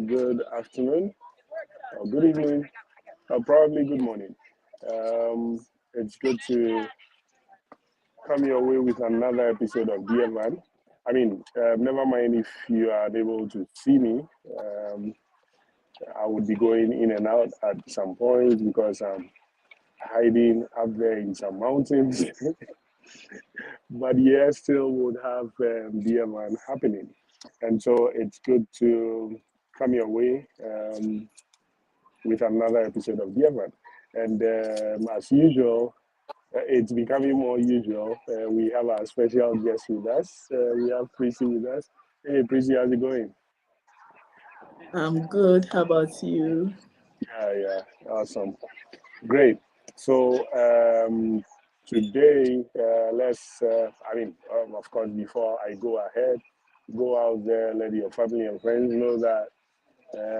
good afternoon, or good evening, or probably good morning. It's good to come your way with another episode of Dear Man. Never mind if you are unable to see me. Um, I would be going in and out at some point because I'm hiding up there in some mountains. But yeah, still would have Dear Man happening. And so it's good to come your way with another episode of Dear Man. And as usual, it's becoming more usual. We have our special guest with us. We have Prissy with us. Hey, Prissy, how's it going? I'm good. How about you? Yeah, awesome. Great. So today, of course, before I go ahead, go out there, let your family and friends know that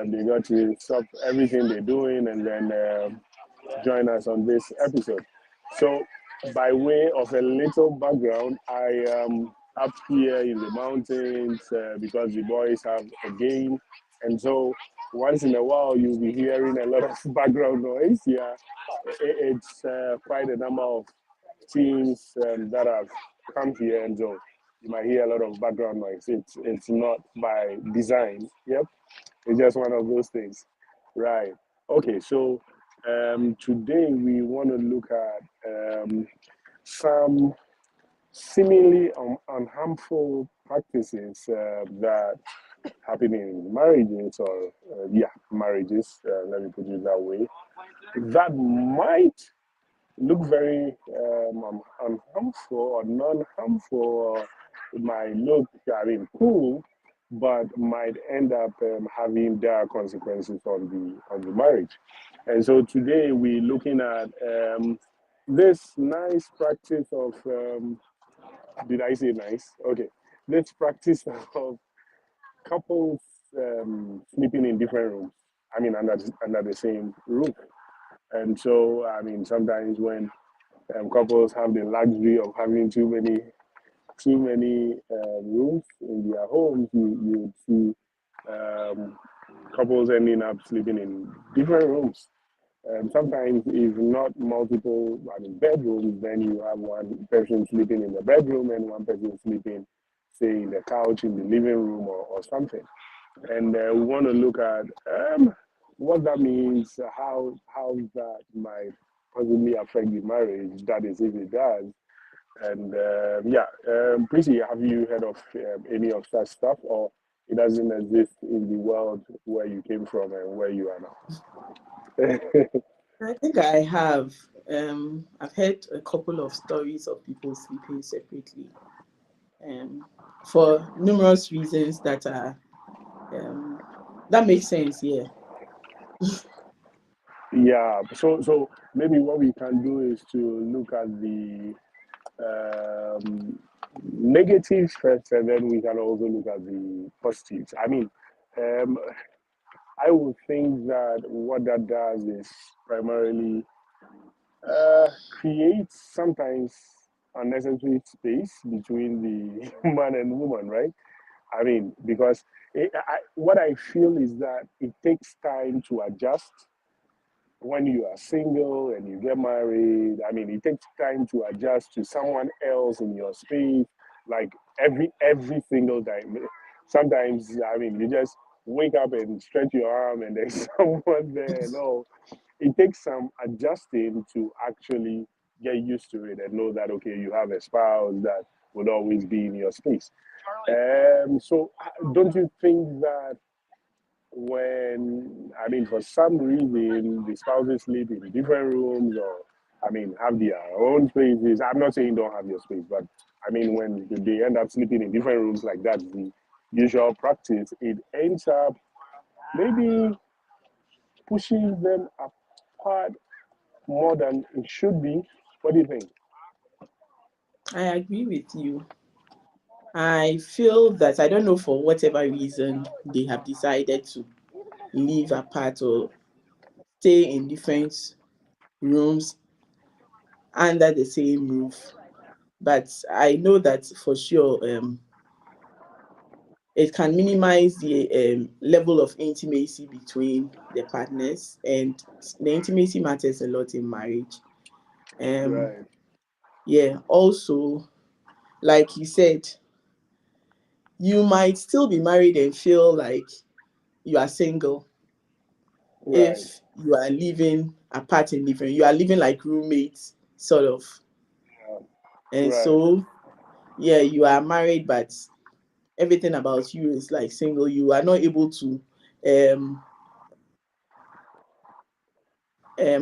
they got to stop everything they're doing and then join us on this episode. So, by way of a little background, I am up here in the mountains because the boys have a game. And so, once in a while, you'll be hearing a lot of background noise. Yeah, it's quite a number of teams that have come here. And so, you might hear a lot of background noise. It's not by design. Yep, it's just one of those things. Right. Okay, so today we want to look at some seemingly unharmful practices that happen in marriages or, marriages, let me put it that way, that might look very unharmful or non-harmful, or it might look, cool, but might end up having dire consequences on the marriage. And so today we're looking at this nice practice of, did I say nice? Okay, this practice of couples sleeping in different rooms. Under the same roof. And so, sometimes when couples have the luxury of having too many rooms in their homes, you would see um, couples ending up sleeping in different rooms. Sometimes, if not multiple, bedrooms, then you have one person sleeping in the bedroom and one person sleeping, say, in the couch in the living room or something. And we want to look at what that means, how that might possibly affect the marriage. That is, if it does. And Prissy, have you heard of any of such stuff, or it doesn't exist in the world where you came from and where you are now? I think I have. I've heard a couple of stories of people sleeping separately, um, for numerous reasons um, that makes sense. Yeah. Yeah. So maybe what we can do is to look at the um, negatives first, and then we can also look at the positives. Um, I would think that what that does is primarily creates sometimes unnecessary space between the man and woman, right? Because what I feel is that it takes time to adjust when you are single and you get married. It takes time to adjust to someone else in your space, like every single time. Sometimes, you just wake up and stretch your arm and there's someone there and all. It takes some adjusting to actually get used to it and know that, okay, you have a spouse that would always be in your space. So don't you think that when, for some reason, the spouses sleep in different rooms or, have their own spaces? I'm not saying don't have your space, but when they end up sleeping in different rooms like that, the usual practice, it ends up maybe pushing them apart more than it should be. What do you think? I agree with you. I feel that I don't know, for whatever reason they have decided to live apart or stay in different rooms under the same roof. But I know that for sure, it can minimize the level of intimacy between the partners, and the intimacy matters a lot in marriage. Um, Right. yeah. Also, like you said, you might still be married and feel like you are single Right. if you are living apart in different. You are living like roommates, sort of, Yeah. and Right. so yeah, you are married, but everything about you is like single. You are not able to um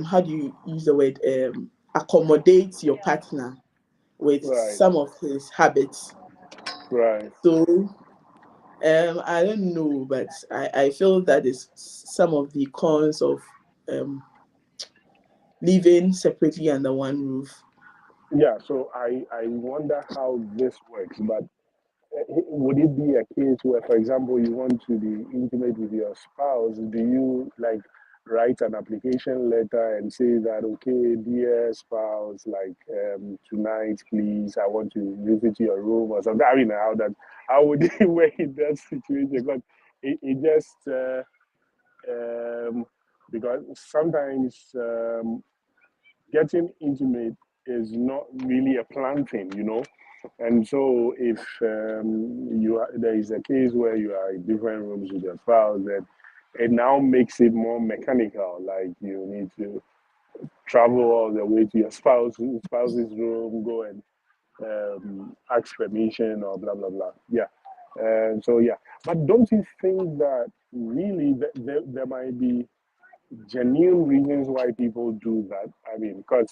how do you use the word, accommodate your partner with Right. some of his habits. Right. So I don't know, but I feel that is some of the cons of um living separately under one roof. Yeah. So I wonder how this works, but would it be a case where, for example, you want to be intimate with your spouse? Do you like write an application letter and say that, okay, dear spouse, like tonight, please, I want to visit your room or something? I mean, how would it work in that situation? Because it just because sometimes getting intimate is not really a planned thing, you know. And so, if there is a case where you are in different rooms with your spouse, then it now makes it more mechanical. Like you need to travel all the way to your spouse's room, go and ask permission or blah blah blah. Yeah, and so yeah. But don't you think that really there might be genuine reasons why people do that? I mean, because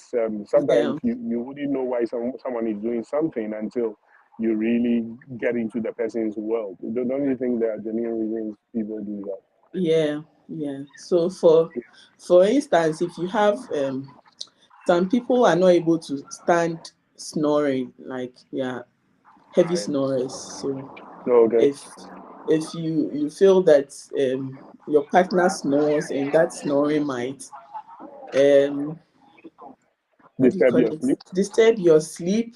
sometimes Yeah, you wouldn't know why someone is doing something until you really get into the person's world. Don't you think there are genuine reasons people do that? yeah, yeah. So for instance, if you have some people are not able to stand snoring, like yeah, heavy Right. snorers. So Okay. if you feel that your partner snores and that snoring might um what do you Disturb call your it, sleep? disturb your sleep,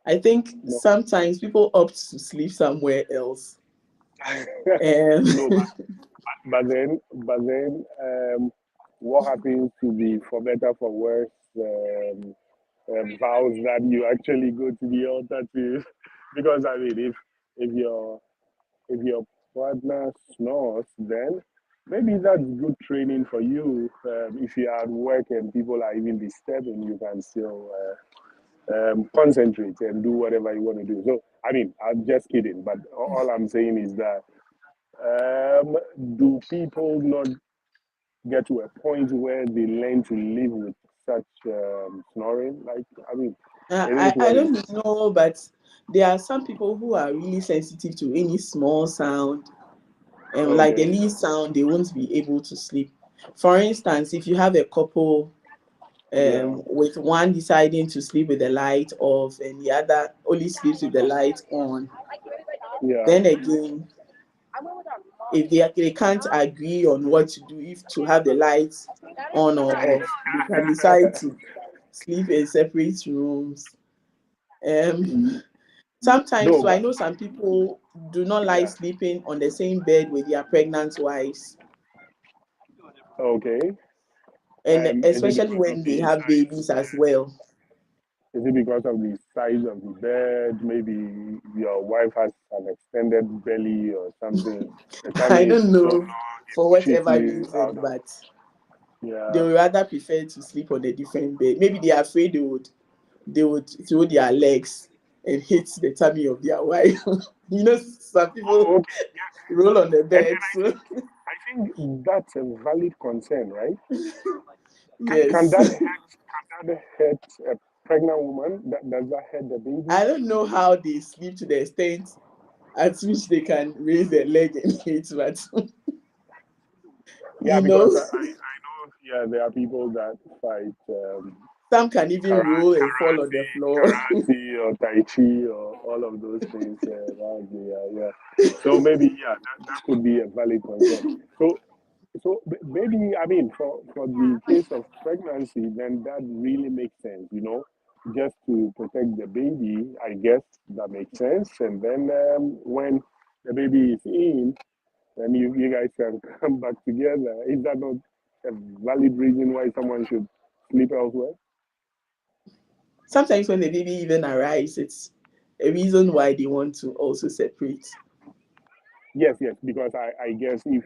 I think No. sometimes people opt to sleep somewhere else. um No, but then, what happens to the for better for worse vows that you actually go to the altar to? Because I mean, if your partner snores, then maybe that's good training for you. If you're at work and people are even disturbing, you can still concentrate and do whatever you want to do. So, I mean, I'm just kidding, but all I'm saying is that um, do people not get to a point where they learn to live with such snoring? Like, I mean, it is I what it don't is. know, but there are some people who are really sensitive to any small sound, and like the Okay. least sound they won't be able to sleep. For instance, if you have a couple Yeah. with one deciding to sleep with the light off and the other only sleeps with the light on, Yeah. then again, if they can't agree on what to do, if to have the lights on or off, they can decide to sleep in separate rooms. Um, Sometimes, No, so I but know some people do not like yeah. sleeping on the same bed with their pregnant wives, Okay. and Is it especially because of when they the have size? babies as well. Is it because of the size of the bed? Maybe your wife has an extended belly or something. The I tummy is don't so know long, it for pushes whatever you reason, out of. but they Yeah. would rather prefer to sleep on a different bed. Maybe they are afraid they would throw their legs and hit the tummy of their wife. Some people Oh, okay. roll on the And bed. So I think that's a valid concern, right? Can yes, that hurt a pregnant woman? Does that hurt the baby? I don't know how they sleep to the extent at which they can raise their leg and hit, but Yeah, you because know, I know, yeah, there are people that fight some can even roll and fall on the floor. karate or tai chi or all of those things. Yeah, yeah. So maybe, yeah, that could be a valid concern. So, maybe, I mean, for the case of pregnancy, then that really makes sense, just to protect the baby. I guess that makes sense. And then when the baby is in, then you guys can come back together. Is that not a valid reason why someone should sleep elsewhere? Sometimes when the baby even arrives, it's a reason why they want to also separate. Yes, because I guess if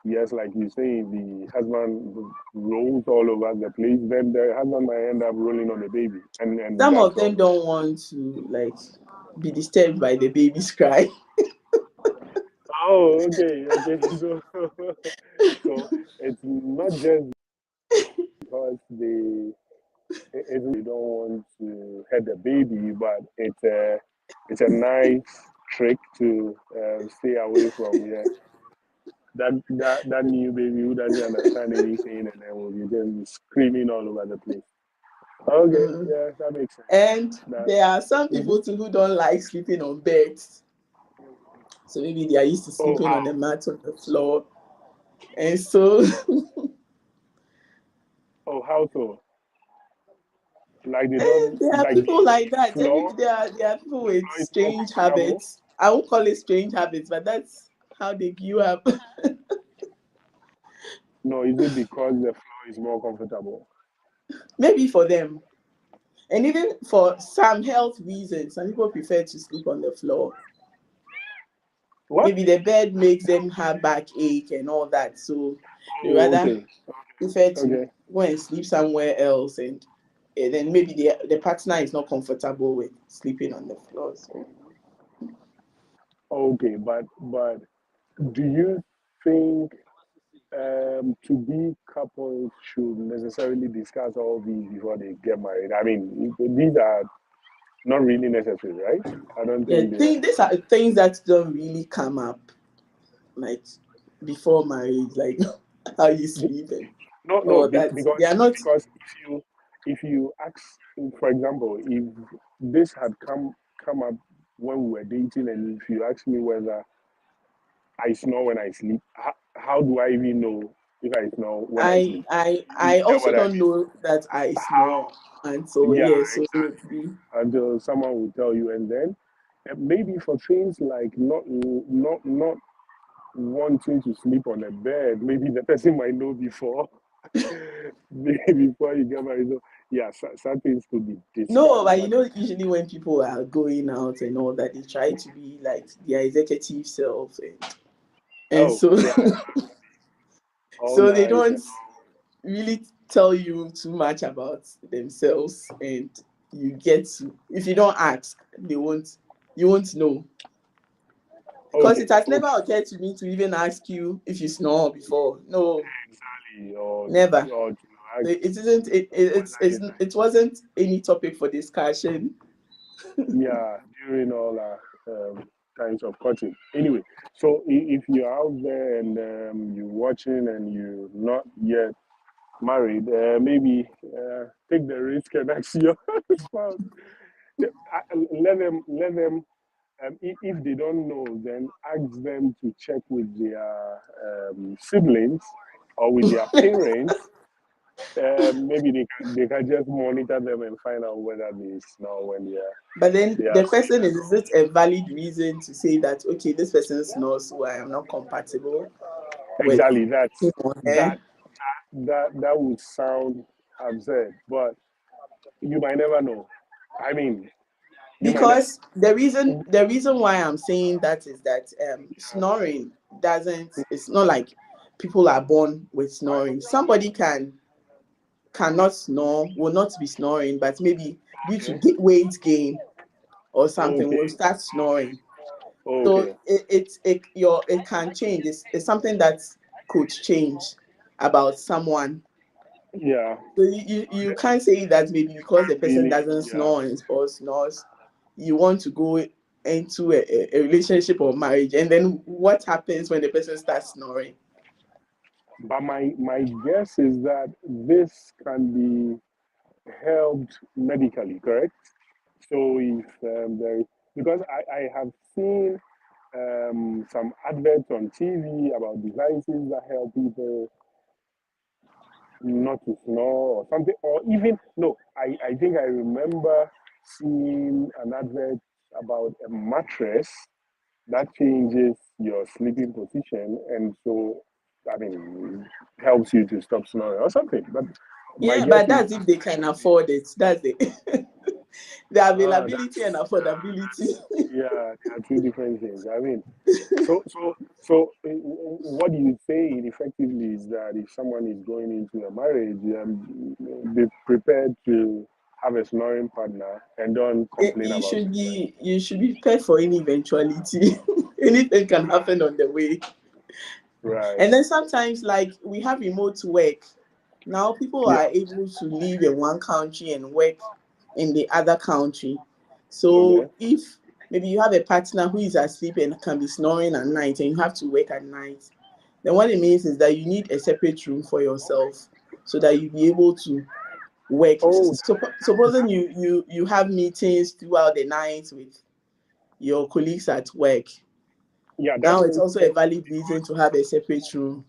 yes, like you say, the husband rolls all over the place, then the husband might end up rolling on the baby, and Some that's of all. them don't want to like be disturbed by the baby's cry. Oh, okay. So it's not just because they don't want to hurt the baby, but it's a nice trick to stay away from that new baby who doesn't understand anything and then will be just screaming all over the place. Okay, yeah, that makes sense. And That, there are some people too who don't like sleeping on beds. So maybe they are used to sleeping on the mat on the floor. And so how so? Like they don't there are like people like that. floor. There are people with Floor is more strange comfortable. habits. I won't call it strange habits, but that's how they grew up. No, is it because the floor is more comfortable? Maybe for them. And even for some health reasons, some people prefer to sleep on the floor. What? Maybe the bed makes them have backache and all that. So they Oh, rather okay. prefer to Okay. go and sleep somewhere else. And then maybe the partner is not comfortable with sleeping on the floor. So. Okay, but do you think to be couples should necessarily discuss all these before they get married? I mean, these are not really necessary, right? I don't Yeah, think they are. these are things that don't really come up like before marriage, like how you sleep and No, all that. because They are not. if you ask, for example, if this had come up when we were dating, and if you ask me whether I snore when I sleep, how do I even know if I snore when I sleep? You I get also what I don't mean? know that I snore, and so Yeah, yeah, so it exactly. would be. Until someone will tell you, and then maybe for things like not wanting to sleep on a bed, maybe the person might know before before you get married. So yeah, some things could be No, discussed, but but usually when people are going out and all that, they try to be like their executive selves, and oh, so they are all so they nice and don't really tell you too much about themselves, and you get to, if you don't ask, you won't know. Because okay, it has never occurred to me to even ask you if you snore before. No, exactly, or never. to ask It isn't. It wasn't any topic for discussion. yeah, during all our times of coaching. Anyway, so if you're out there and you're watching and you're not yet married, maybe take the risk and ask your spouse. Let them. If they don't know, then ask them to check with their siblings or with their parents. Maybe they can just monitor them and find out whether they snore when But then they are the asleep. question is it a valid reason to say that okay, this person snores, so I am not compatible with Exactly. him or her? That that would sound absurd, but you might never know. I mean, you might never. Because the reason why I'm saying that is that snoring doesn't. It's not like people are born with snoring. Somebody cannot snore, will not be snoring, but maybe due to Okay. weight gain or something Okay. will start snoring. So Okay. it can change. It's something that could change about someone. Yeah. So you can't say that maybe because the person Really. doesn't Yeah. snore or snores, you want to go into a relationship or marriage, and then what happens when the person starts snoring? But my guess is that this can be helped medically, correct? So if there, because I have seen some adverts on TV about devices that help people not to snore or something, or even no, I think I remember seeing an advert about a mattress that changes your sleeping position, and so I mean helps you to stop snoring or something. But my Yeah, guess but is that's if they can afford it. That's it. The availability and that's affordability. yeah, they are two different things. I mean, what you say effectively is that if someone is going into a marriage, be prepared to have a snoring partner and don't complain about it. You should be prepared for any eventuality. Anything can happen on the way. Right. And then sometimes, like, we have remote work. Now people Yeah. are able to live in one country and work in the other country. Okay. So if maybe you have a partner who is asleep and can be snoring at night and you have to work at night, then what it means is that you need a separate room for yourself so that you'll be able to work. Oh, Supposing you have meetings throughout the night with your colleagues at work. yeah, that Now it's makes also a sense. valid reason to have a separate room.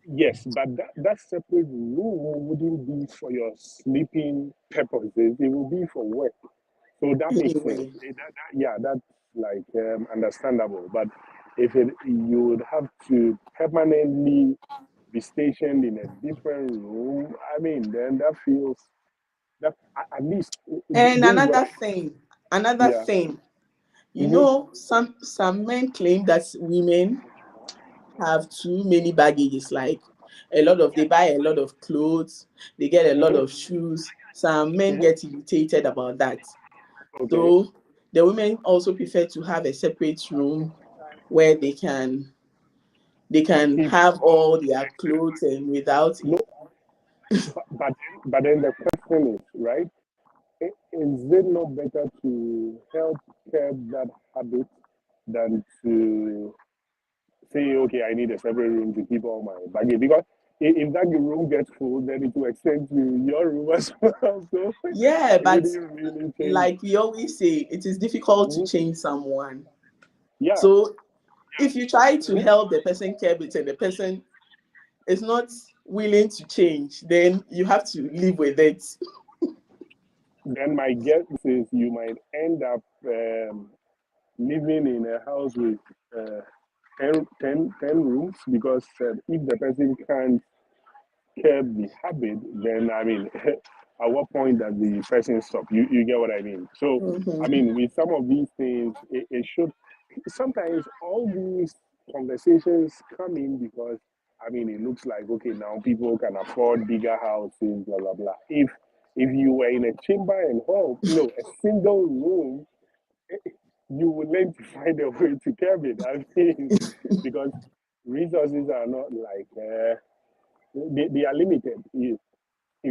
Yes, but that separate room wouldn't be for your sleeping purposes. It will be for work. So that makes sense. Anyway, Yeah, that's like understandable. But if you would have to permanently be stationed in a different room, I mean, then that feels that at least and this is what I, another yeah. thing, Hmm. some men claim that women have too many baggages, like they buy a lot of clothes, they get a lot Hmm. of shoes. Some men Hmm. get irritated about that. Okay. So the women also prefer to have a separate room where they can Keep have all their clothes and without no, but then the question is right. Is it not better to help curb that habit than to say, okay, I need a separate room to keep all my baggage? Because if that room gets full, then it will extend to your room as well. So Yeah, it but wouldn't really change. like we always say, it is difficult to Mhm. change someone. Yeah. So if you try to Mhm. help the person curb it and the person is not willing to change, then you have to live with it. Then my guess is you might end up living in a house with uh, 10 rooms because if the person can't curb the habit, then I mean, at what point does the person stop? You get what I mean? So, I Mhm. mean, with some of these things, it should sometimes all these conversations come in because I mean, it looks like okay, now people can afford bigger houses, blah blah blah. If you were in a chamber and hall, no, a single room, you would learn to find a way to curb it. I mean, because resources are not like they are limited. You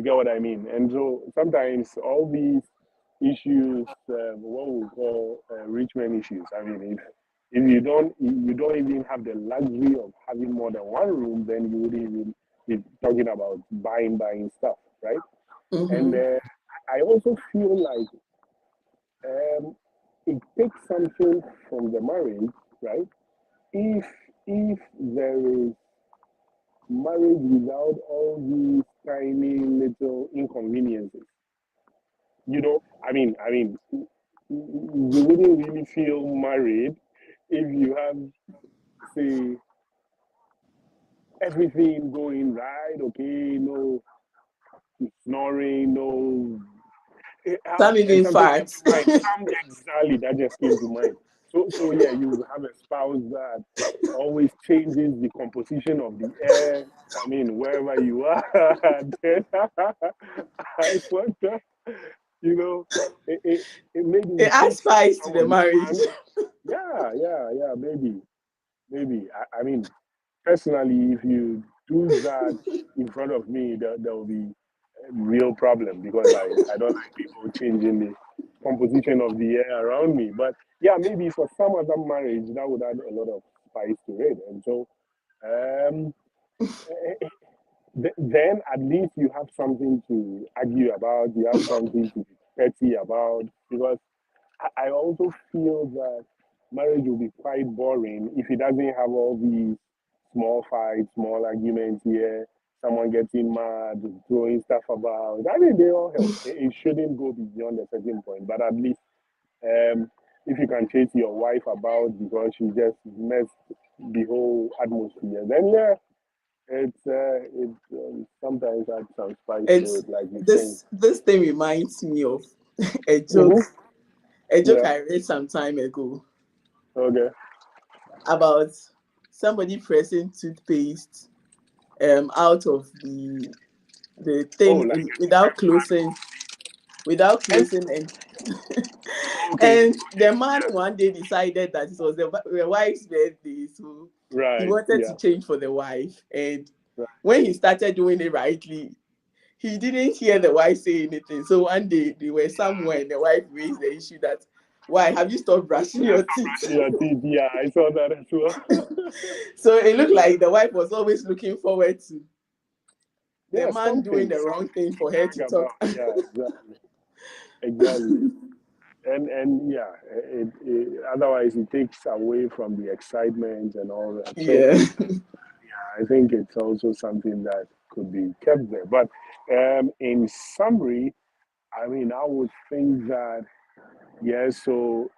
get what I mean? And so sometimes all these issues, what we call rich man issues. I mean, if you don't even have the luxury of having more than one room, then you wouldn't even be talking about buying stuff, right? And Mhm. I also feel like um, it takes something from the marriage, right? If if there is marriage without all these tiny little inconveniences, you wouldn't really feel married if you have, say, everything going right, okay, no snoring, no. Some And even something came farts. to mind. Some exactly that just came to mind. So yeah, you have a spouse that always changes the composition of the air. I mean, wherever you are, then I wonder, you know, maybe It it adds takes spice to some the of the marriage. fun. Yeah, maybe. I mean, personally, if you do that in front of me, there will be a real problem because I don't like people changing the composition of the air around me. But yeah, maybe for some other marriage, that would add a lot of spice to it. And so, um, then at least you have something to argue about, you have something to be petty about, because I also feel that marriage will be quite boring if it doesn't have all these small fights, small arguments here, someone getting mad, throwing stuff about. I mean, they all help. It shouldn't go beyond a certain point, but at least um, if you can chase your wife about because she just messed the whole atmosphere, then yeah, sometimes adds some spice to It's it, like you saying. this thing reminds me of a Mm-hmm. joke. A joke Yeah. I read some time ago Okay. about somebody pressing toothpaste out of the Oh, thing like without and closing and okay. and the man one day decided that it was the wife's birthday, so he Right. wanted to Yeah. change for the wife. And Right. when he started doing it rightly, he didn't hear the wife say anything. So one day they were somewhere and the wife raised the issue that, why have you stopped brushing your teeth? Your teeth. Yeah, I saw that as well. So it looked like the wife was always looking forward to the Yeah, man doing the wrong something thing to for her to brag about. talk. Yeah, exactly. Exactly. And yeah, otherwise it takes away from the excitement and all that. So Yeah. I think it's also something that could be kept there. But in summary, I mean, I would think that yeah. So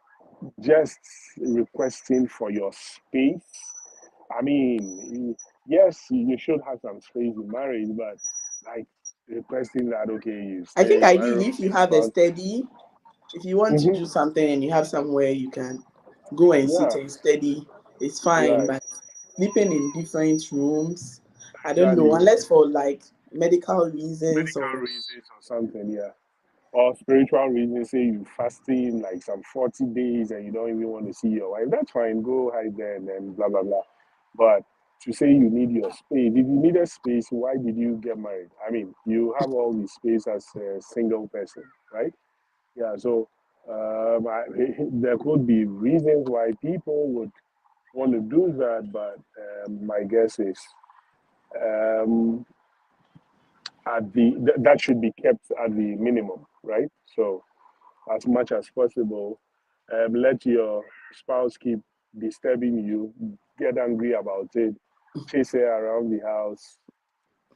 just requesting for your space. I mean, yes, you should have some space in marriage, but like requesting that okay, you I stay think in my room ideally if you this have a month. steady, if you want to Hmm. do something and you have somewhere you can go and sit Yeah, and study, it's fine. right. But sleeping in different rooms, I don't know, Exactly. unless for like medical reasons Medical or reasons or something, yeah. Or spiritual reasons, say you fasting like some 40 days and you don't even want to see your wife. That's fine, go hide there and then blah blah blah. But to say you need your space, if you needed space, why did you get married? I mean, you have all the space as a single person, right? Yeah, so there could be reasons why people would want to do that, but my guess is um, that should be kept at the minimum, right? So as much as possible, let your spouse keep disturbing you, get angry about it, chase her around the house.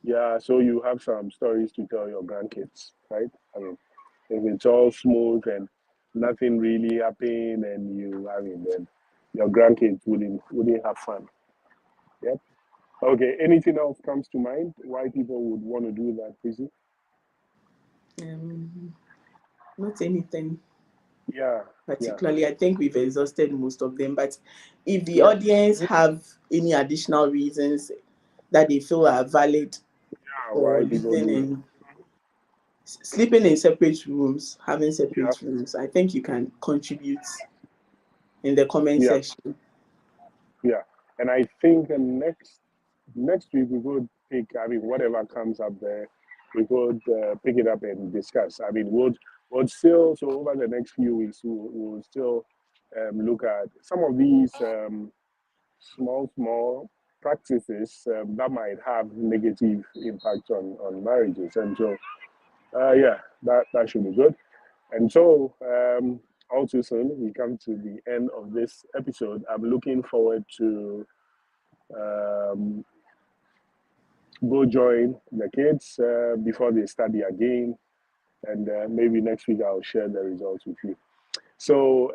Yeah, so you have some stories to tell your grandkids, right? I mean, if it's all smooth and nothing really happened, and I mean, then your grandkids wouldn't have fun. Yep. Okay. Anything else comes to mind why people would want to do that, Prissy? um, not anything Yeah. Yeah. particularly. I think we've exhausted most of them. But if the Yeah. audience have any additional reasons that they feel are valid for Why people living do it? in sleeping in separate rooms, having Yeah. separate rooms, I think you can contribute in the comment Yeah. section. Yeah. And I think next week we could pick. I mean, whatever comes up there, we could pick it up and discuss. I mean, we'll still so over the next few weeks we'll still look at some of these small practices that might have negative impact on marriages, and so yeah, that should be good. And so, all too soon, we come to the end of this episode. I'm looking forward to um, go join the kids before they study again. And maybe next week I'll share the results with you. So,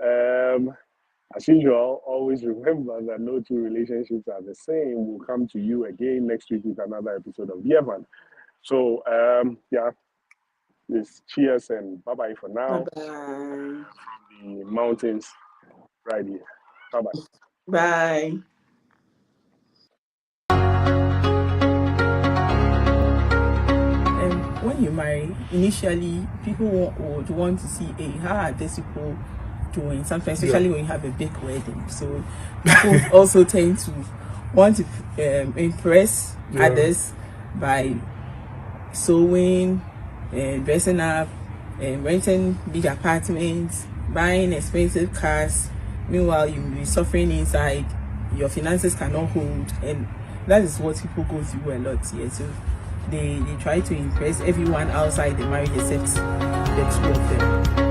as usual, always remember that no two relationships are the same. We'll come to you again next week with another episode of The Evan. So, yeah, this cheers and bye bye for Bye now. bye. The mountains right here. Bye bye. Bye. When you marry, initially people would want to see, hey, how are these people doing? Sometimes, especially when you have a big wedding. So people also tend to want to impress others by sewing, dressing up, renting big apartments, buying expensive cars. Meanwhile, you will be suffering inside. Your finances cannot hold, and that is what people go through a lot here. So they try to impress everyone outside the marriage except the two of them.